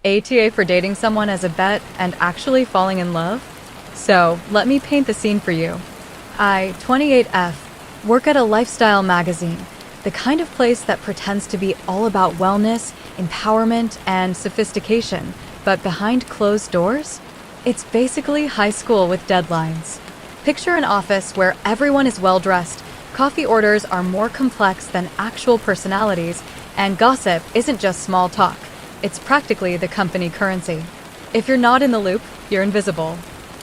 ATA for dating someone as a bet and actually falling in love? So, let me paint the scene for you. I, 28F, work at a lifestyle magazine, the kind of place that pretends to be all about wellness, empowerment, and sophistication, but behind closed doors? It's basically high school with deadlines. Picture an office where everyone is well-dressed, coffee orders are more complex than actual personalities, and gossip isn't just small talk. It's practically the company currency. If you're not in the loop, you're invisible.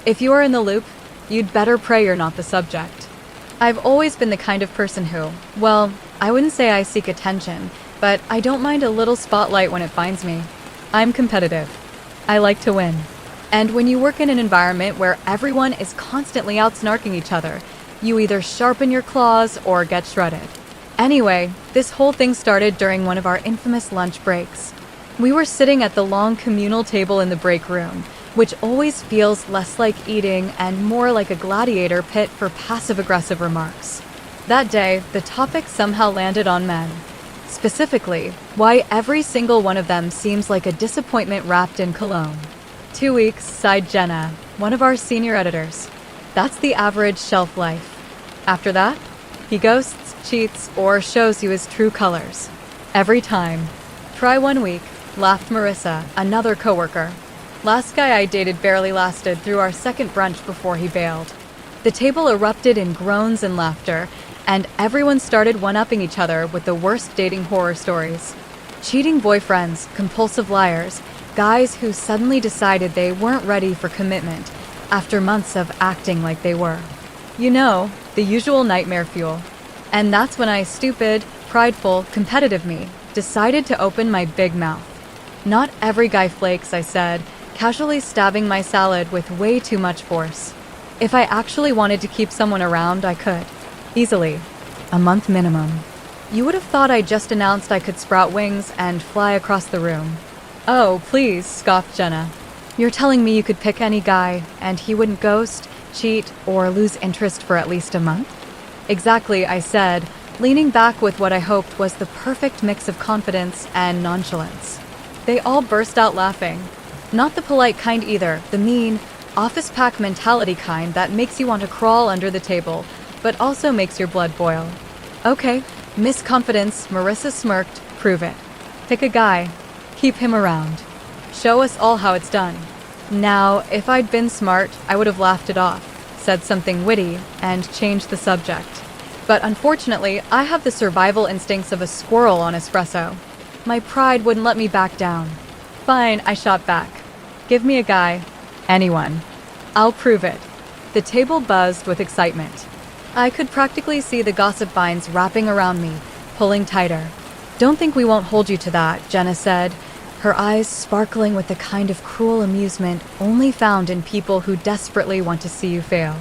If you are in the loop, you'd better pray you're not the subject. I've always been the kind of person who, well, I wouldn't say I seek attention, but I don't mind a little spotlight when it finds me. I'm competitive. I like to win. And when you work in an environment where everyone is constantly out-snarking each other, you either sharpen your claws or get shredded. Anyway, this whole thing started during one of our infamous lunch breaks. We were sitting at the long communal table in the break room, which always feels less like eating and more like a gladiator pit for passive-aggressive remarks. That day, the topic somehow landed on men. Specifically, why every single one of them seems like a disappointment wrapped in cologne. 2 weeks, sighed Jenna, one of our senior editors. That's the average shelf life. After that, he ghosts, cheats, or shows you his true colors. Every time. Try 1 week, laughed Marissa, another coworker. Last guy I dated barely lasted through our second brunch before he bailed. The table erupted in groans and laughter, and everyone started one-upping each other with the worst dating horror stories. Cheating boyfriends, compulsive liars, guys who suddenly decided they weren't ready for commitment after months of acting like they were. You know, the usual nightmare fuel. And that's when I, stupid, prideful, competitive me, decided to open my big mouth. Not every guy flakes, I said, casually stabbing my salad with way too much force. If I actually wanted to keep someone around, I could. Easily. A month minimum. You would have thought I just announced I could sprout wings and fly across the room. Oh, please, scoffed Jenna. You're telling me you could pick any guy, and he wouldn't ghost, cheat, or lose interest for at least a month? Exactly, I said, leaning back with what I hoped was the perfect mix of confidence and nonchalance. They all burst out laughing. Not the polite kind either, the mean, office pack mentality kind that makes you want to crawl under the table, but also makes your blood boil. Okay, Miss Confidence, Marissa smirked, prove it. Pick a guy. Keep him around. Show us all how it's done. Now, if I'd been smart, I would have laughed it off, said something witty, and changed the subject. But unfortunately, I have the survival instincts of a squirrel on espresso. My pride wouldn't let me back down. Fine, I shot back. Give me a guy. Anyone. I'll prove it. The table buzzed with excitement. I could practically see the gossip vines wrapping around me, pulling tighter. Don't think we won't hold you to that, Jenna said, her eyes sparkling with the kind of cruel amusement only found in people who desperately want to see you fail.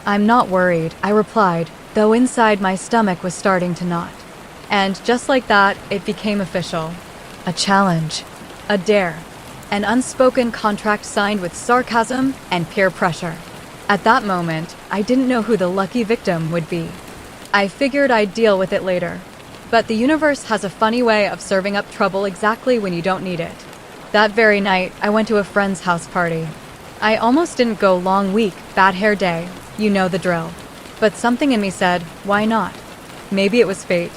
I'm not worried, I replied, though inside my stomach was starting to knot. And just like that, it became official. A challenge. A dare. An unspoken contract signed with sarcasm and peer pressure. At that moment, I didn't know who the lucky victim would be. I figured I'd deal with it later. But the universe has a funny way of serving up trouble exactly when you don't need it. That very night, I went to a friend's house party. I almost didn't go long week, bad hair day. You know the drill. But something in me said, why not? Maybe it was fate.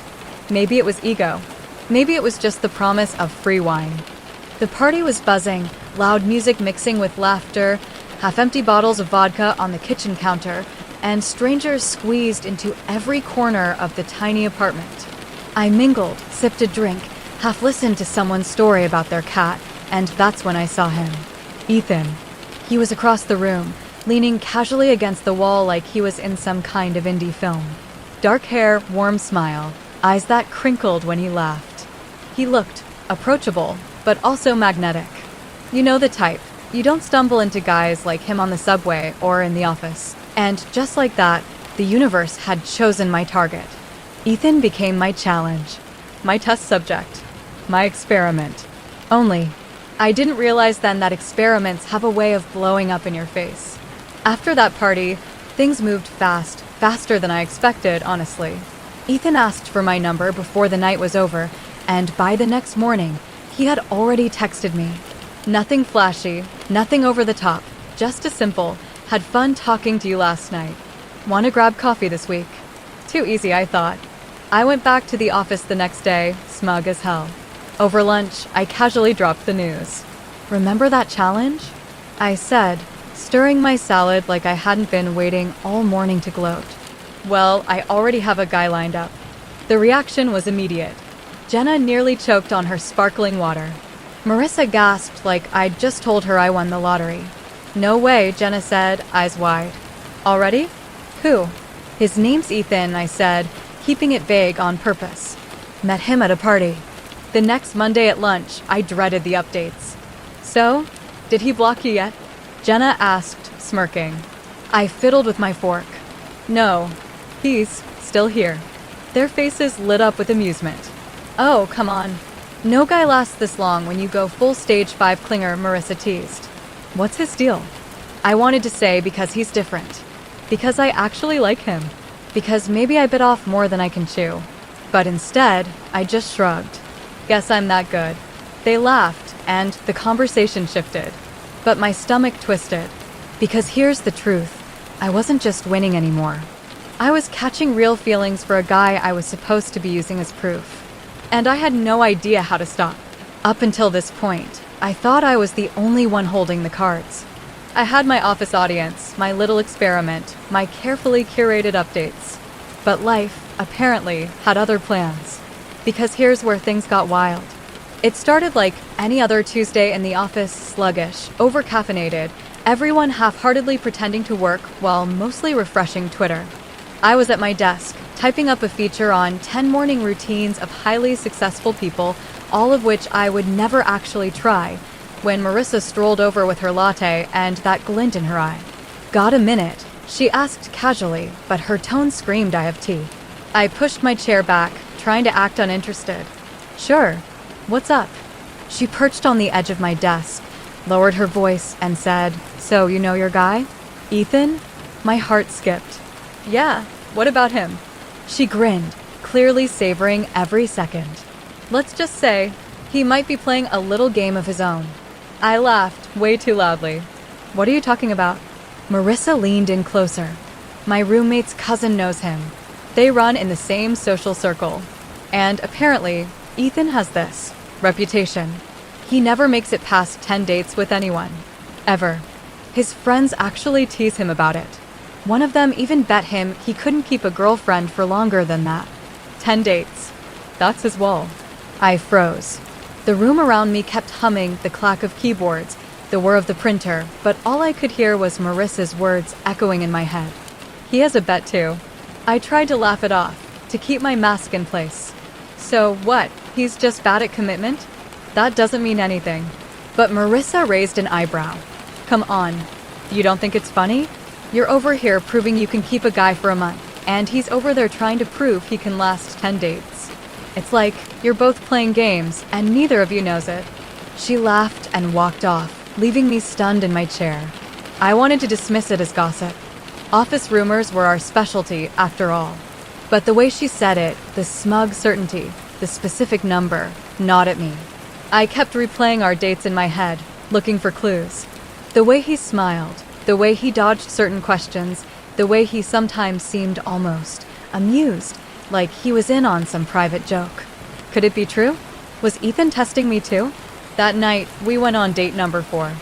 Maybe it was ego. Maybe it was just the promise of free wine. The party was buzzing, loud music mixing with laughter, half-empty bottles of vodka on the kitchen counter, and strangers squeezed into every corner of the tiny apartment. I mingled, sipped a drink, half-listened to someone's story about their cat, and that's when I saw him. Ethan. He was across the room, leaning casually against the wall like he was in some kind of indie film. Dark hair, warm smile, eyes that crinkled when he laughed. He looked approachable, but also magnetic. You know the type. You don't stumble into guys like him on the subway or in the office. And just like that, the universe had chosen my target. Ethan became my challenge, my test subject, my experiment. Only, I didn't realize then that experiments have a way of blowing up in your face. After that party, things moved fast, faster than I expected, honestly. Ethan asked for my number before the night was over, and by the next morning, he had already texted me. Nothing flashy, nothing over the top, just a simple, had fun talking to you last night. Want to grab coffee this week? Too easy, I thought. I went back to the office the next day, smug as hell. Over lunch, I casually dropped the news. Remember that challenge? I said, stirring my salad like I hadn't been waiting all morning to gloat. Well, I already have a guy lined up. The reaction was immediate. Jenna nearly choked on her sparkling water. Marissa gasped like I'd just told her I won the lottery. No way, Jenna said, eyes wide. Already? Who? His name's Ethan, I said, keeping it vague on purpose. Met him at a party. The next Monday at lunch, I dreaded the updates. So, did he block you yet? Jenna asked, smirking. I fiddled with my fork. No, he's still here. Their faces lit up with amusement. Oh, come on. No guy lasts this long when you go full stage 5 clinger, Marissa teased. What's his deal? I wanted to say because he's different. Because I actually like him. Because maybe I bit off more than I can chew. But instead, I just shrugged. Guess I'm that good. They laughed, and the conversation shifted. But my stomach twisted. Because here's the truth. I wasn't just winning anymore. I was catching real feelings for a guy I was supposed to be using as proof. And I had no idea how to stop. Up until this point, I thought I was the only one holding the cards. I had my office audience, my little experiment, my carefully curated updates. But life, apparently, had other plans. Because here's where things got wild. It started like any other Tuesday in the office, sluggish, over-caffeinated, everyone half-heartedly pretending to work while mostly refreshing Twitter. I was at my desk, typing up a feature on 10 morning routines of highly successful people, all of which I would never actually try, when Marissa strolled over with her latte and that glint in her eye. Got a minute? She asked casually, but her tone screamed I have tea. I pushed my chair back, trying to act uninterested. Sure. What's up? She perched on the edge of my desk, lowered her voice, and said, So you know your guy? Ethan? My heart skipped. Yeah, what about him? She grinned, clearly savoring every second. Let's just say, he might be playing a little game of his own. I laughed way too loudly. What are you talking about? Marissa leaned in closer. My roommate's cousin knows him. They run in the same social circle. And apparently, Ethan has this reputation. He never makes it past 10 dates with anyone. Ever. His friends actually tease him about it. One of them even bet him he couldn't keep a girlfriend for longer than that. 10 dates. That's his wall. I froze. The room around me kept humming the clack of keyboards, the whir of the printer, but all I could hear was Marissa's words echoing in my head. He has a bet too. I tried to laugh it off, to keep my mask in place. So what? He's just bad at commitment? That doesn't mean anything. But Marissa raised an eyebrow. Come on. You don't think it's funny? You're over here proving you can keep a guy for a month, and he's over there trying to prove he can last 10 dates. It's like you're both playing games, and neither of you knows it. She laughed and walked off, leaving me stunned in my chair. I wanted to dismiss it as gossip. Office rumors were our specialty, after all. But the way she said it, the smug certainty, the specific number, gnawed at me. I kept replaying our dates in my head, looking for clues. The way he smiled, the way he dodged certain questions, the way he sometimes seemed almost amused, like he was in on some private joke. Could it be true? Was Ethan testing me too? That night, we went on date number 4.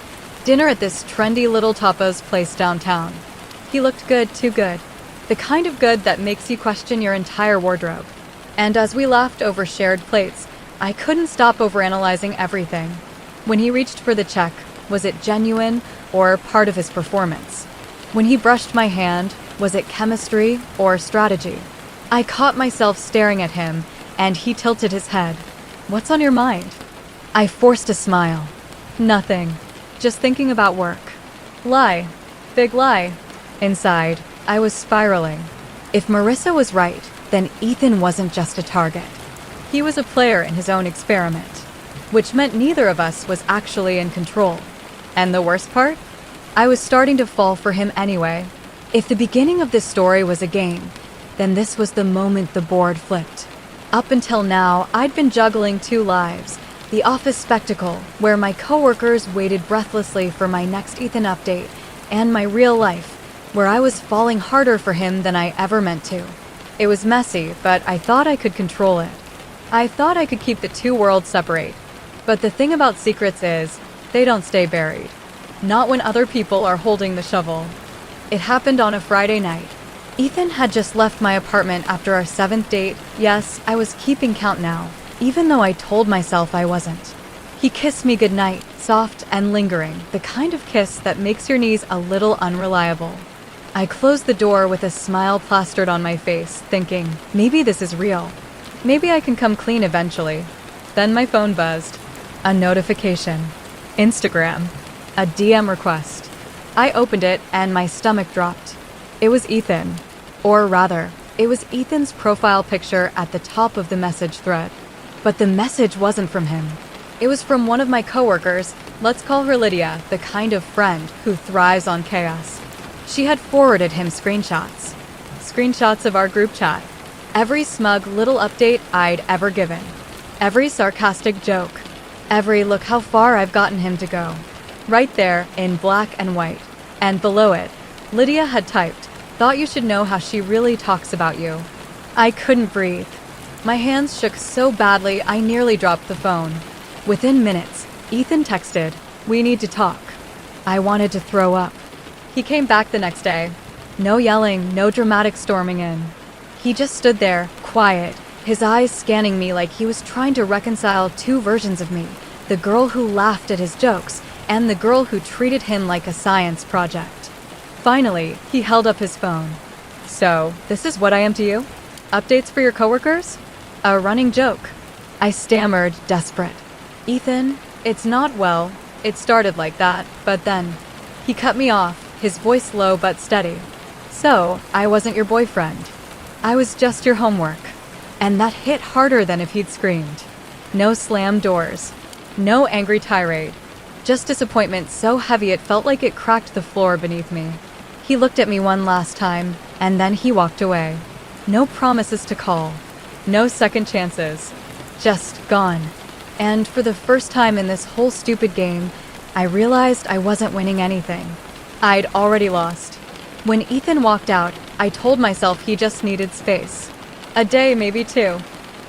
Dinner at this trendy little tapas place downtown. He looked good, too good. The kind of good that makes you question your entire wardrobe. And as we laughed over shared plates, I couldn't stop overanalyzing everything. When he reached for the check, was it genuine or part of his performance? When he brushed my hand, was it chemistry or strategy? I caught myself staring at him, and he tilted his head. What's on your mind? I forced a smile. Nothing. Just thinking about work. Lie. Big lie. Inside, I was spiraling. If Marissa was right, then Ethan wasn't just a target. He was a player in his own experiment, which meant neither of us was actually in control. And the worst part? I was starting to fall for him anyway. If the beginning of this story was a game, then this was the moment the board flipped. Up until now, I'd been juggling 2 lives, The office spectacle, where my coworkers waited breathlessly for my next Ethan update, and my real life, where I was falling harder for him than I ever meant to. It was messy, but I thought I could control it. I thought I could keep the two worlds separate. But the thing about secrets is, they don't stay buried. Not when other people are holding the shovel. It happened on a Friday night. Ethan had just left my apartment after our 7th date. Yes, I was keeping count now, even though I told myself I wasn't. He kissed me goodnight, soft and lingering, the kind of kiss that makes your knees a little unreliable. I closed the door with a smile plastered on my face, thinking, maybe this is real. Maybe I can come clean eventually. Then my phone buzzed. A notification. Instagram. A DM request. I opened it and my stomach dropped. It was Ethan. Or rather, it was Ethan's profile picture at the top of the message thread. But the message wasn't from him. It was from one of my coworkers, let's call her Lydia, the kind of friend who thrives on chaos. She had forwarded him screenshots. Screenshots of our group chat. Every smug little update I'd ever given. Every sarcastic joke. Every look how far I've gotten him to go. Right there in black and white. And below it, Lydia had typed, thought you should know how she really talks about you. I couldn't breathe. My hands shook so badly I nearly dropped the phone. Within minutes, Ethan texted, we need to talk. I wanted to throw up. He came back the next day. No yelling, no dramatic storming in. He just stood there, quiet, his eyes scanning me like he was trying to reconcile two versions of me, the girl who laughed at his jokes and the girl who treated him like a science project. Finally, he held up his phone. So, this is what I am to you? Updates for your coworkers? A running joke. I stammered, desperate. Ethan, it's not well. It started like that, but then he cut me off, his voice low but steady. So, I wasn't your boyfriend. I was just your homework. And that hit harder than if he'd screamed. No slammed doors. No angry tirade. Just disappointment so heavy it felt like it cracked the floor beneath me. He looked at me one last time, and then he walked away. No promises to call. No second chances. Just gone. And for the first time in this whole stupid game, I realized I wasn't winning anything. I'd already lost. When Ethan walked out, I told myself he just needed space. A day, maybe two.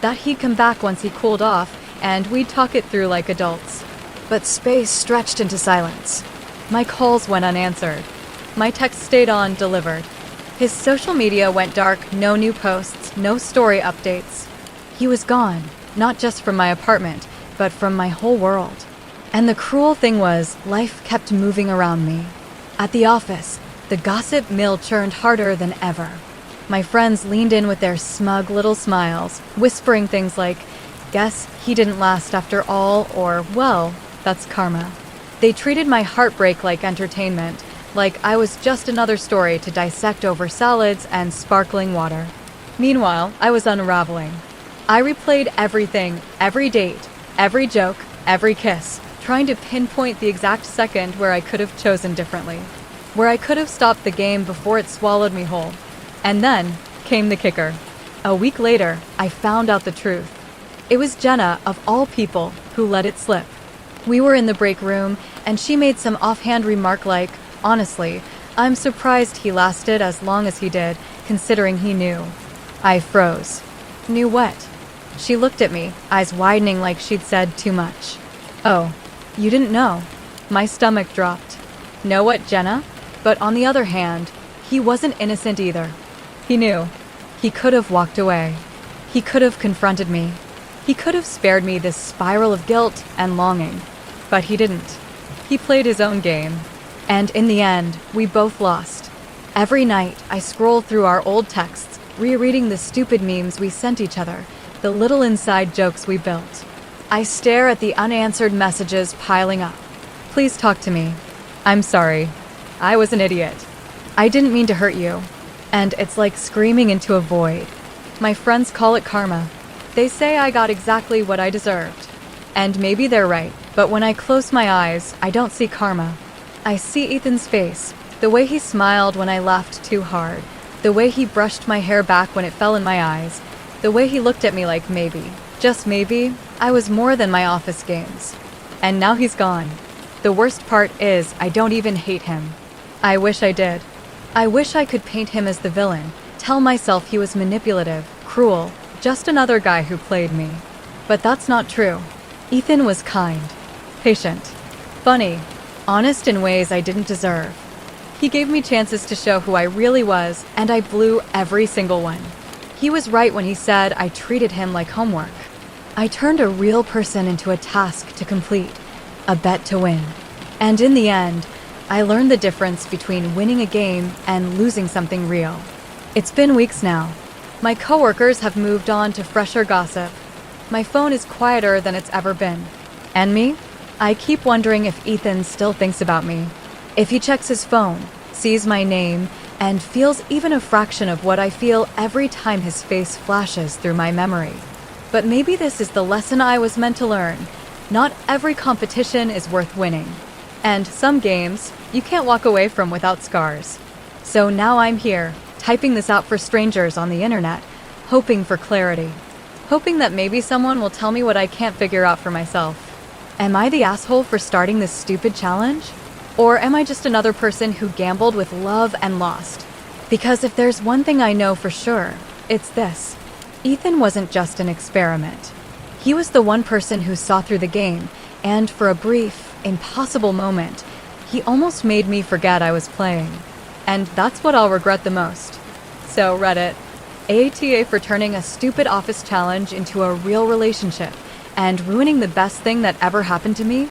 That he'd come back once he cooled off, and we'd talk it through like adults. But space stretched into silence. My calls went unanswered. My texts stayed on, delivered. His social media went dark, no new posts, no story updates. He was gone, not just from my apartment, but from my whole world. And the cruel thing was, life kept moving around me. At the office, the gossip mill churned harder than ever. My friends leaned in with their smug little smiles, whispering things like, guess he didn't last after all, or, well, that's karma. They treated my heartbreak like entertainment, like I was just another story to dissect over salads and sparkling water. Meanwhile, I was unraveling. I replayed everything, every date, every joke, every kiss, trying to pinpoint the exact second where I could have chosen differently, where I could have stopped the game before it swallowed me whole. And then came the kicker. A week later, I found out the truth. It was Jenna, of all people, who let it slip. We were in the break room, and she made some offhand remark like, honestly, I'm surprised he lasted as long as he did, considering he knew. I froze. Knew what? She looked at me, eyes widening like she'd said too much. Oh, you didn't know. My stomach dropped. Know what, Jenna? But on the other hand, he wasn't innocent either. He knew. He could have walked away. He could have confronted me. He could have spared me this spiral of guilt and longing. But he didn't. He played his own game. And in the end, we both lost. Every night, I scroll through our old texts, rereading the stupid memes we sent each other, the little inside jokes we built. I stare at the unanswered messages piling up. Please talk to me. I'm sorry. I was an idiot. I didn't mean to hurt you. And it's like screaming into a void. My friends call it karma. They say I got exactly what I deserved. And maybe they're right, but when I close my eyes, I don't see karma. I see Ethan's face, the way he smiled when I laughed too hard, the way he brushed my hair back when it fell in my eyes, the way he looked at me like maybe. Just maybe, I was more than my office games. And now he's gone. The worst part is, I don't even hate him. I wish I did. I wish I could paint him as the villain, tell myself he was manipulative, cruel, just another guy who played me. But that's not true. Ethan was kind, patient, funny, honest in ways I didn't deserve. He gave me chances to show who I really was, and I blew every single one. He was right when he said I treated him like homework. I turned a real person into a task to complete, a bet to win. And in the end, I learned the difference between winning a game and losing something real. It's been weeks now. My coworkers have moved on to fresher gossip. My phone is quieter than it's ever been. And me? I keep wondering if Ethan still thinks about me. If he checks his phone, sees my name, and feels even a fraction of what I feel every time his face flashes through my memory. But maybe this is the lesson I was meant to learn. Not every competition is worth winning. And some games, you can't walk away from without scars. So now I'm here, typing this out for strangers on the internet, hoping for clarity. Hoping that maybe someone will tell me what I can't figure out for myself. Am I the asshole for starting this stupid challenge? Or am I just another person who gambled with love and lost? Because if there's one thing I know for sure, it's this. Ethan wasn't just an experiment. He was the one person who saw through the game, and for a brief, impossible moment, he almost made me forget I was playing. And that's what I'll regret the most. So Reddit, AITA for turning a stupid office challenge into a real relationship and ruining the best thing that ever happened to me?